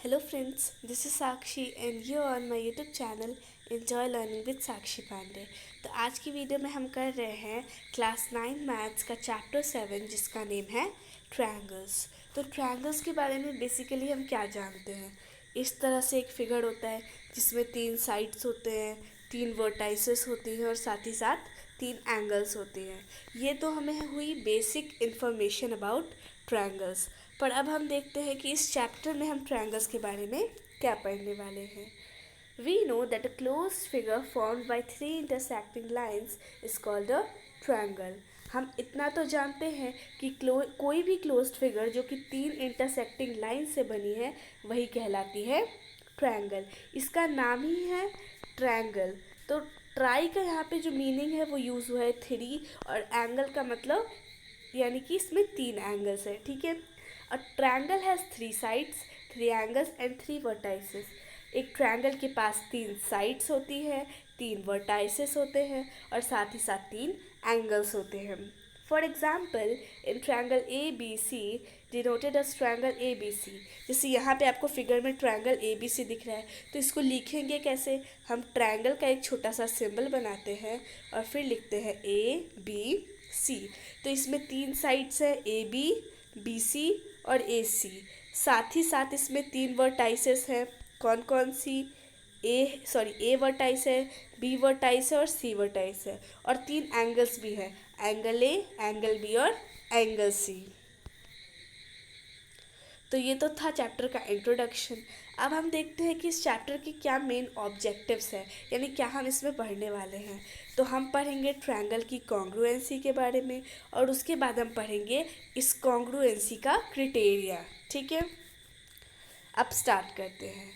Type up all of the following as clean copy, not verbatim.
Hello friends, this is Sakshi and you are on my YouTube channel Enjoy Learning with Sakshi Pandey। तो आज की video में हम कर रहे हैं क्लास 9 मैथ्स का चैप्टर 7 जिसका नेम है ट्रायंगल्स। तो ट्रायंगल्स के बारे में बेसिकली हम क्या जानते हैं। इस तरह से एक फिगर होता है जिसमें 3 साइड्स होते हैं, 3 वर्टाइसेस होती हैं और साथ ही साथ 3 एंगल्स होते हैं। ये तो हमें हुई बेसिक इन्फॉर्मेशन अबाउट ट्रायंगल्स। पर अब हम देखते हैं कि इस चैप्टर में हम ट्रायंगल्स के बारे में क्या पढ़ने वाले हैं। We know that a closed figure formed by 3 intersecting lines is called a triangle. हम इतना तो जानते हैं कि कोई भी क्लोज्ड फिगर जो कि 3 इंटरसेक्टिंग लाइन से बनी है वही कहलाती है ट्रायंगल। इसका नाम ही है ट्रायंगल। तो ट्राई का यहाँ पे जो मीनिंग है वो यूज़ हुआ है 3 और एंगल का मतलब यानी कि इसमें 3 एंगल्स है। ठीक है। A triangle has 3 sides, 3 angles and 3 vertices। एक ट्रायंगल के पास 3 साइड्स होती है, 3 वर्टाइसेस होते हैं और साथ ही साथ 3 एंगल्स होते हैं। For example in triangle A B C denoted as triangle A B C. जैसे यहाँ पे आपको फिगर में ट्रायंगल ए बी सी दिख रहा है, तो इसको लिखेंगे कैसे। हम ट्रायंगल का एक छोटा सा सिंबल बनाते हैं और फिर लिखते हैं ए बी सी। तो इसमें 3 साइड्स है, ए बी सी और ए सी। साथ ही साथ इसमें 3 वर्टाइसेस हैं। कौन कौन सी। ए वर्टाइस है, बी वर्टाइस है और सी वर्टाइस है। और 3 एंगल्स भी है, एंगल ए, एंगल बी और एंगल सी। तो ये तो था चैप्टर का इंट्रोडक्शन। अब हम देखते हैं कि इस चैप्टर के क्या मेन ऑब्जेक्टिव्स हैं, यानी क्या हम इसमें पढ़ने वाले हैं। तो हम पढ़ेंगे ट्रायंगल की कॉन्ग्रुएंसी के बारे में और उसके बाद हम पढ़ेंगे इस कॉन्ग्रुएंसी का क्राइटेरिया। ठीक है, अब स्टार्ट करते हैं।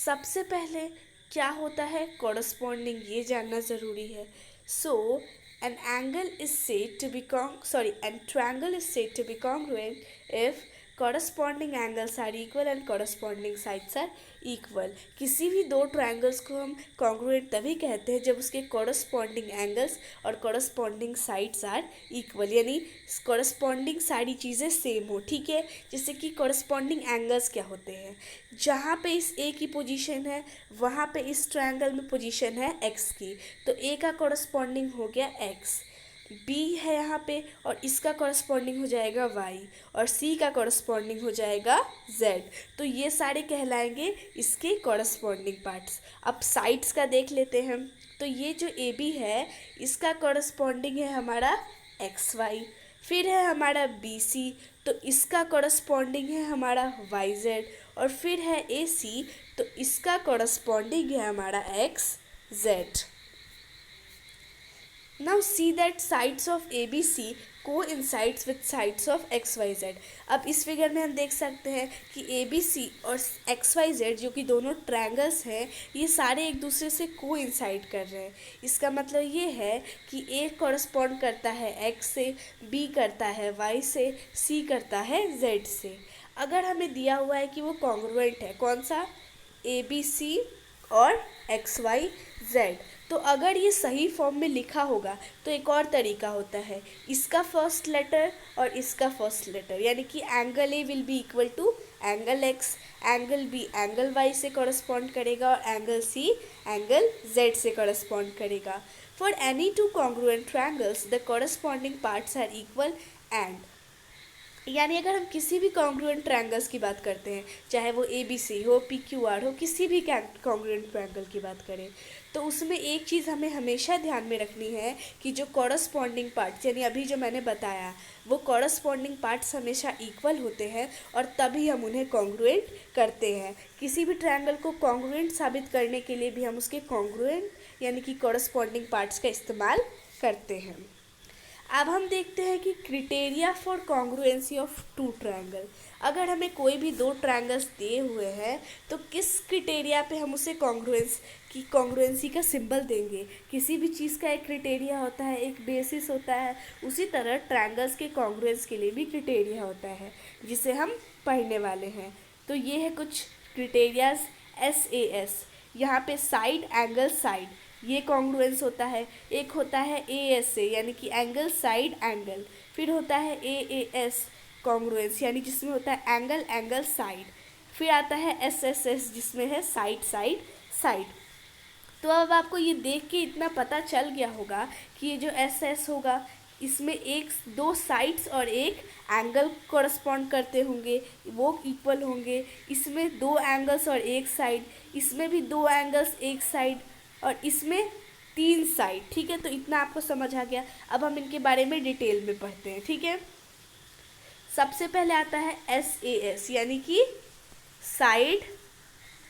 सबसे पहले क्या होता है कॉरस्पॉन्डिंग, ये जानना ज़रूरी है। सो an angle is said to be and triangle is said to be congruent if corresponding angles are equal and corresponding sides are equal। किसी भी दो ट्रायंगल्स को हम congruent तभी कहते हैं जब उसके corresponding angles और corresponding sides are equal, यानी corresponding सारी चीज़ें सेम हो। ठीक है, जैसे कि corresponding angles क्या होते हैं। जहाँ पे इस ए की पोजीशन है वहाँ पे इस ट्रायंगल में पोजीशन है एक्स की, तो ए का कॉरस्पॉन्डिंग हो गया एक्स। बी है यहाँ पे और इसका कॉरस्पॉन्डिंग हो जाएगा वाई और सी का कॉरस्पॉन्डिंग हो जाएगा जेड। तो ये सारे कहलाएंगे इसके कॉरस्पॉन्डिंग पार्ट्स। अब साइड्स का देख लेते हैं। तो ये जो ए बी है इसका कॉरस्पॉन्डिंग है हमारा एक्स वाई। फिर है हमारा बी सी, तो इसका कॉरस्पॉन्डिंग है हमारा वाई जेड। और फिर है ए सी, तो इसका कॉरस्पॉन्डिंग है हमारा X Z. Now see that sides of A B C coincides with sides of X Y Z. अब इस फिगर में हम देख सकते हैं कि ए बी सी और एक्स वाई जेड जो कि दोनों ट्रायंगल्स हैं ये सारे एक दूसरे से कोइंसाइड कर रहे हैं। इसका मतलब ये है कि ए कॉरस्पॉन्ड करता है एक्स से, बी करता है वाई से, सी करता है जेड से। अगर हमें दिया हुआ है कि वो कॉन्ग्रुएंट है, कौन सा, ए बी सी और एक्स वाई जेड, तो अगर ये सही फॉर्म में लिखा होगा तो एक और तरीका होता है, इसका फर्स्ट लेटर और इसका फर्स्ट लेटर, यानी कि angle A will be equal to angle X, angle B angle Y से कॉरस्पॉन्ड करेगा और एंगल सी एंगल जेड से कॉरस्पॉन्ड करेगा। For any two congruent triangles the corresponding parts are equal and, यानी अगर हम किसी भी कॉन्ग्रुएंट ट्रायंगल्स की बात करते हैं, चाहे वो ए बी सी हो, पी क्यू आर हो, किसी भी कॉन्ग्रुएंट ट्रायंगल की बात करें, तो उसमें एक चीज़ हमें हमेशा ध्यान में रखनी है कि जो कॉरस्पॉन्डिंग पार्ट्स, यानी अभी जो मैंने बताया वो कॉरस्पॉन्डिंग पार्ट्स हमेशा इक्वल होते हैं और तभी हम उन्हें कॉन्ग्रुएंट करते हैं। किसी भी ट्रायंगल को कॉन्ग्रुएंट साबित करने के लिए भी हम उसके कॉन्ग्रुएंट यानी कि कॉरस्पॉन्डिंग पार्ट्स का इस्तेमाल करते हैं। अब हम देखते हैं कि criteria for congruency of two triangle. अगर हमें कोई भी दो ट्रायंगल्स दिए हुए हैं तो किस क्राइटेरिया पे हम उसे कॉन्ग्रुएंसी का सिंबल देंगे। किसी भी चीज़ का एक क्राइटेरिया होता है, एक बेसिस होता है, उसी तरह ट्रायंगल्स के कॉन्ग्रुएंस के लिए भी क्राइटेरिया होता है जिसे हम पढ़ने वाले हैं। तो ये है कुछ क्राइटेरियाज SAS। यहाँ पे साइड एंगल साइड ये कॉन्ग्रुएंस होता है। एक होता है ASA यानी कि एंगल साइड एंगल। फिर होता है AAS कॉन्ग्रुएंस यानी जिसमें होता है एंगल एंगल साइड। फिर आता है एस एस एस जिसमें है साइड साइड साइड। तो अब आपको ये देख के इतना पता चल गया होगा कि ये जो एस एस होगा इसमें एक दो साइड्स और एक एंगल कॉरस्पॉन्ड करते होंगे, वो इक्वल होंगे। इसमें दो एंगल्स और एक साइड, इसमें भी दो एंगल्स एक साइड, और इसमें तीन साइड। ठीक है, तो इतना आपको समझ आ गया। अब हम इनके बारे में डिटेल में पढ़ते हैं। ठीक है, सबसे पहले आता है एस ए एस यानी कि साइड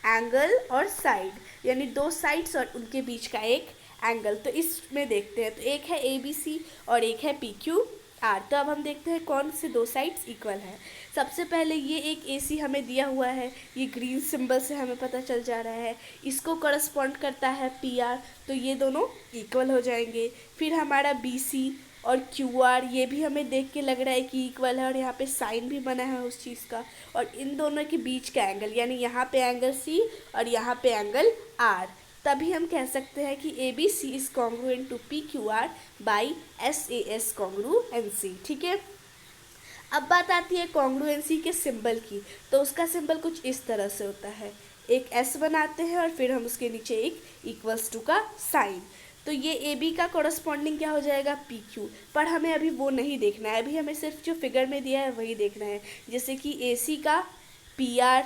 एंगल और साइड, यानी दो साइड्स और उनके बीच का एक एंगल। तो इसमें देखते हैं, तो एक है ए बी सी और एक है पी क्यू आर। तो अब हम देखते हैं कौन से दो साइड्स इक्वल है। सबसे पहले ये एक ए सी हमें दिया हुआ है, ये ग्रीन सिंबल से हमें पता चल जा रहा है, इसको करस्पॉन्ड करता है पी आर, तो ये दोनों इक्वल हो जाएंगे। फिर हमारा बी सी और क्यू आर, ये भी हमें देख के लग रहा है कि इक्वल है, और यहाँ पे साइन भी बना है उस चीज़ का। और इन दोनों के बीच का एंगल, यानी यहाँ पे एंगल सी और यहाँ पे एंगल आर, तभी हम कह सकते हैं कि A B C is congruent to P Q R by S A S congruency. ठीक है, अब बात आती है कॉन्ग्रुएंसी के सिंबल की। तो उसका सिंबल कुछ इस तरह से होता है, एक एस बनाते हैं और फिर हम उसके नीचे एक इक्वल्स टू का साइन। तो ये ए बी का कॉरस्पॉन्डिंग क्या हो जाएगा, पी क्यू। पर हमें अभी वो नहीं देखना है, अभी हमें सिर्फ जो फिगर में दिया है वही देखना है, जैसे कि ए सी का पी आर,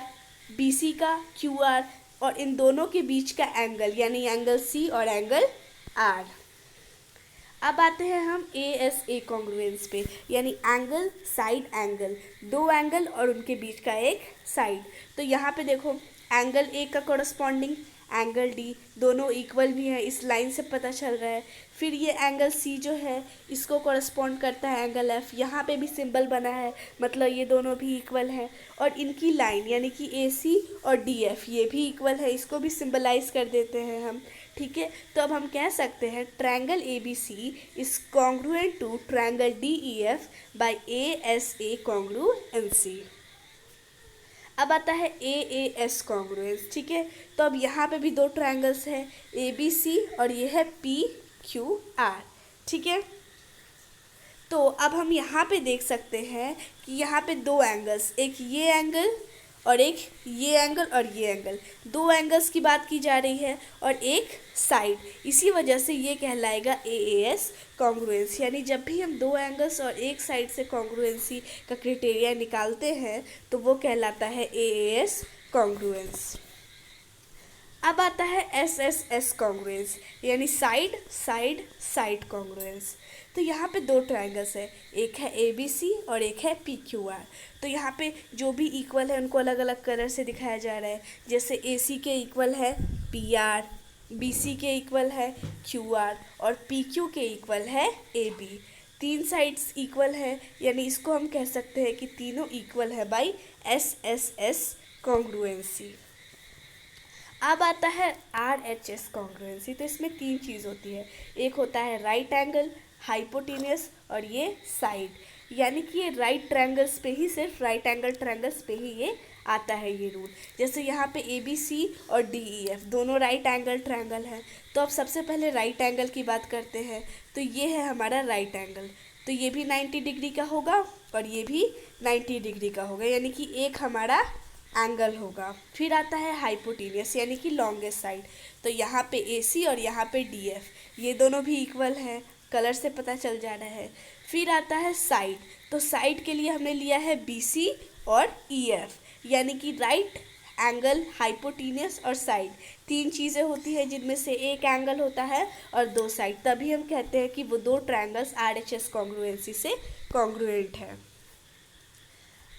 बी सी का क्यू आर, और इन दोनों के बीच का एंगल यानी एंगल सी और एंगल आर। अब आते हैं हम ए एस ए कॉन्ग्रुएंस पे, यानी एंगल साइड एंगल, दो एंगल और उनके बीच का एक साइड। तो यहाँ पे देखो एंगल ए का कॉरस्पॉन्डिंग एंगल डी, दोनों इक्वल भी है, इस लाइन से पता चल रहा है। फिर ये एंगल सी जो है इसको कॉरस्पॉन्ड करता है एंगल एफ, यहाँ पे भी सिंबल बना है, मतलब ये दोनों भी इक्वल है। और इनकी लाइन यानी कि ए सी और डी एफ ये भी इक्वल है, इसको भी सिंबलाइज कर देते हैं हम। ठीक है, तो अब हम कह सकते हैं triangle A B C is congruent to triangle D E F by A S A congruency. अब आता है ए ए एस कॉन्ग्रुएंस। ठीक है, तो अब यहाँ पे भी दो ट्रायंगल्स है, ए बी सी और ये है पी क्यू आर। ठीक है, तो अब हम यहाँ पे देख सकते हैं कि यहाँ पे दो एंगल्स, एक ये एंगल और एक ये एंगल और ये एंगल, दो एंगल्स की बात की जा रही है और एक साइड, इसी वजह से ये कहलाएगा ए एस कॉन्ग्रुएंस। यानी जब भी हम दो एंगल्स और एक साइड से कॉन्ग्रुएंसी का क्राइटेरिया निकालते हैं तो वो कहलाता है ए एस कॉन्ग्रुएंस। अब आता है एस एस एस कॉन्ग्रुएंस, यानी साइड साइड साइड कॉन्ग्रुएंस। तो यहाँ पे दो ट्रायंगल्स है, एक है ए बी सी और एक है पी क्यू आर। तो यहाँ पे जो भी इक्वल है उनको अलग अलग कलर से दिखाया जा रहा है, जैसे ए सी के इक्वल है पी आर, बी सी के इक्वल है क्यू आर और पी क्यू के इक्वल है ए बी। तीन साइड्स इक्वल है, यानी इसको हम कह सकते हैं कि तीनों इक्वल है by S S S congruency. अब आता है आर एच एस कॉन्ग्रुएंसी। तो इसमें तीन चीज़ होती है, एक होता है राइट एंगल, हाइपोटेनियस और ये साइड, यानी कि ये राइट ट्रायंगल्स पे ही, सिर्फ राइट एंगल ट्रायंगल्स पे ही ये आता है ये रूल। जैसे यहाँ पे ए बी सी और डी ई एफ दोनों राइट एंगल ट्रायंगल हैं। तो अब सबसे पहले राइट एंगल की बात करते हैं, तो ये है हमारा राइट एंगल, तो ये भी 90 डिग्री का होगा और ये भी 90 डिग्री का होगा, यानी कि एक हमारा एंगल होगा। फिर आता है हाइपोटेनियस यानी कि लॉन्गेस्ट साइड, तो यहाँ पे ए सी और यहाँ पे डी एफ ये दोनों भी इक्वल हैं, कलर से पता चल जा रहा है। फिर आता है साइड, तो साइड के लिए हमने लिया है बी सी और ई एफ, यानी कि राइट एंगल, हाइपोटेनियस और साइड, तीन चीज़ें होती हैं जिनमें से एक एंगल होता है और दो साइड, तभी हम कहते हैं कि वो दो triangles R H S congruency से कॉन्ग्रुएंट है।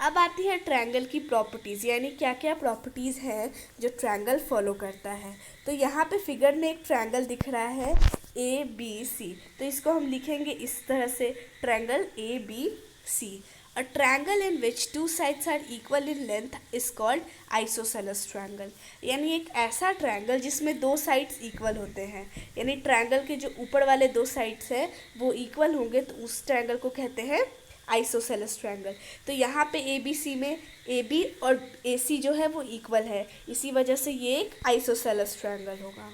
अब आती है ट्रायंगल की प्रॉपर्टीज़, यानी क्या क्या प्रॉपर्टीज़ हैं जो ट्रायंगल फॉलो करता है। तो यहाँ पे फिगर में एक ट्रायंगल दिख रहा है ए बी सी, तो इसको हम लिखेंगे इस तरह से, triangle A B C. A triangle in which two sides are equal in length is called isosceles triangle, यानी एक ऐसा ट्रायंगल जिसमें दो साइड्स इक्वल होते हैं, यानी ट्रायंगल के जो ऊपर वाले दो साइड्स हैं वो इक्वल होंगे तो उस ट्रायंगल को कहते हैं आइसोसेलेस ट्रायंगल। तो यहाँ पे ए बी सी में ए बी और ए सी जो है वो इक्वल है, इसी वजह से ये एक आइसोसेलेस ट्रायंगल होगा।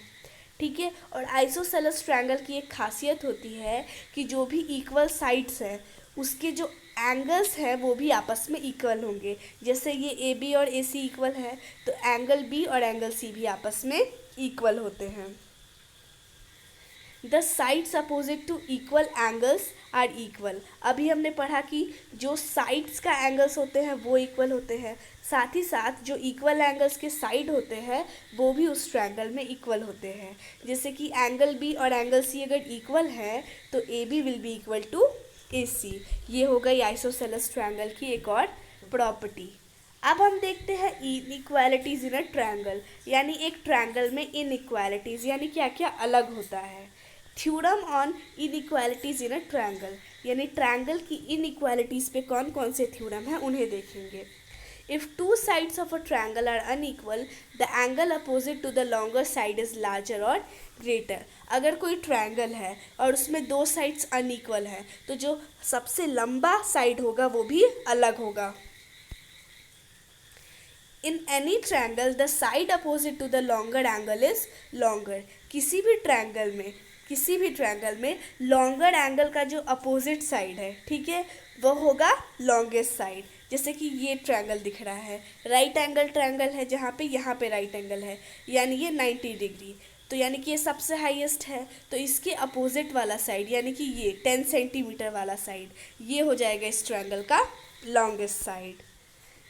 ठीक है, और आइसोसेलेस ट्रायंगल की एक खासियत होती है कि जो भी इक्वल साइड्स हैं उसके जो एंगल्स हैं वो भी आपस में इक्वल होंगे। जैसे ये ए बी और ए सी इक्वल है तो एंगल बी और एंगल सी भी आपस में इक्वल होते हैं। The sides opposite to equal angles are equal. अभी हमने पढ़ा कि जो साइड्स का एंगल्स होते हैं वो इक्वल होते हैं, साथ ही साथ जो इक्वल एंगल्स के साइड होते हैं वो भी उस ट्रायंगल में इक्वल होते हैं। जैसे कि एंगल बी और एंगल सी अगर इक्वल है तो A B will be equal to A C. ये हो गई आइसोसेलेस ट्रायंगल की एक और प्रॉपर्टी। अब हम देखते हैं इनइक्वालिटीज़ इन अ ट्रायंगल, यानी एक ट्रायंगल में इनइक्वालिटीज़ यानी क्या क्या अलग होता है। Theorem on inequalities in a triangle, यानी ट्रायंगल की इनइक्वालिटीज़ पे कौन कौन से थ्योरम हैं उन्हें देखेंगे। If two sides of a triangle are unequal the angle opposite to the longer side is larger और ग्रेटर। अगर कोई ट्रायंगल है और उसमें दो साइड्स अनइक्वल हैं तो जो सबसे लंबा साइड होगा वो भी अलग होगा। In any triangle the side opposite to the longer angle is longer. किसी भी ट्रायंगल में लॉन्गर एंगल का जो अपोजिट साइड है, ठीक है, वो होगा लॉन्गेस्ट साइड। जैसे कि ये ट्रायंगल दिख रहा है, राइट एंगल ट्रायंगल है जहाँ पे यहाँ पे राइट एंगल है, यानी ये 90 डिग्री, तो यानी कि ये सबसे हाईएस्ट है। तो इसके अपोजिट वाला साइड यानी कि ये 10 सेंटीमीटर वाला साइड ये हो जाएगा इस ट्रायंगल का longest side.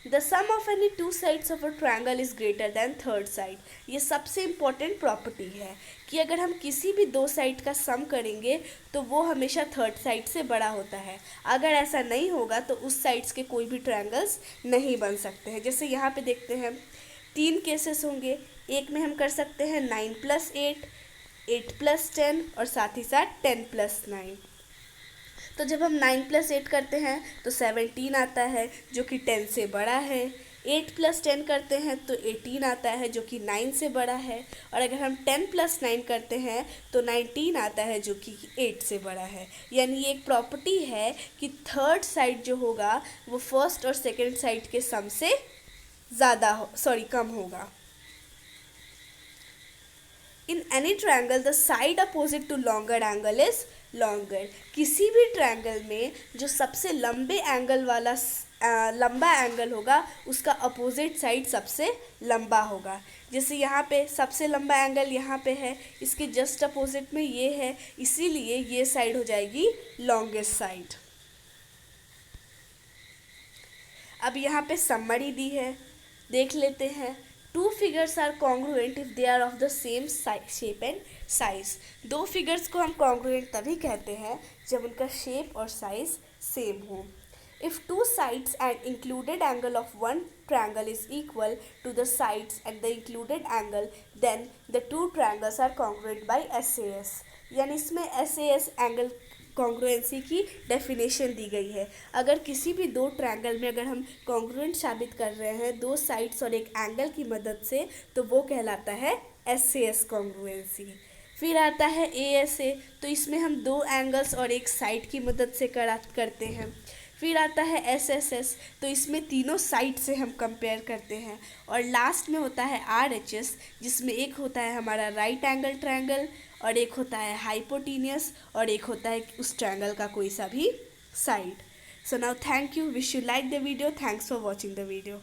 The sum of any two sides of a triangle is greater than third side. ये सबसे इम्पॉर्टेंट प्रॉपर्टी है कि अगर हम किसी भी दो साइड का सम करेंगे तो वो हमेशा थर्ड साइड से बड़ा होता है। अगर ऐसा नहीं होगा तो उस साइड्स के कोई भी ट्रायंगल्स नहीं बन सकते हैं। जैसे यहाँ पे देखते हैं 3 केसेस होंगे। एक में हम कर सकते हैं 9 + 8, 8 + 10 और साथ ही साथ 10 + 9। तो जब हम 9 + 8 करते हैं तो 17 आता है जो कि 10 से बड़ा है। 8 + 10 करते हैं तो 18 आता है जो कि 9 से बड़ा है। और अगर हम 10 + 9 करते हैं तो 19 आता है जो कि 8 से बड़ा है। यानी ये एक प्रॉपर्टी है कि थर्ड साइड जो होगा वो फर्स्ट और सेकेंड साइड के सम से कम होगा। In any triangle the side opposite to longer angle is longer. किसी भी ट्रायंगल में जो सबसे लंबा एंगल होगा उसका अपोजिट साइड सबसे लंबा होगा। जैसे यहाँ पे सबसे लंबा एंगल यहाँ पे है, इसके जस्ट अपोजिट में ये है, इसीलिए ये साइड हो जाएगी लॉन्गेस्ट साइड। अब यहाँ पे समरी दी है, देख लेते हैं। Two figures are congruent if they are of the same shape and size. दो फिगर्स को हम कॉन्ग्रुएंट तभी कहते हैं जब उनका शेप और साइज सेम हो। If two sides and included angle of one triangle is equal to the sides and the included angle then the two triangles are congruent by SAS। यानी इसमें SAS एंगल कॉन्ग्रुएंसी की definition दी गई है। अगर किसी भी दो ट्रायंगल में अगर हम कॉन्ग्रुएंट साबित कर रहे हैं दो साइड्स और एक एंगल की मदद से तो वो कहलाता है SAS कॉन्ग्रुएंसी। फिर आता है ASA, तो इसमें हम दो एंगल्स और एक साइड की मदद से करते हैं। फिर आता है SSS, तो इसमें तीनों साइड से हम कंपेयर करते हैं। और लास्ट में होता है RHS, जिसमें एक होता है हमारा राइट एंगल ट्रायंगल और एक होता है हाइपोटेन्यूस और एक होता है उस ट्रायंगल का कोई सा भी side. So now thank you, wish you like the video, thanks for watching the video.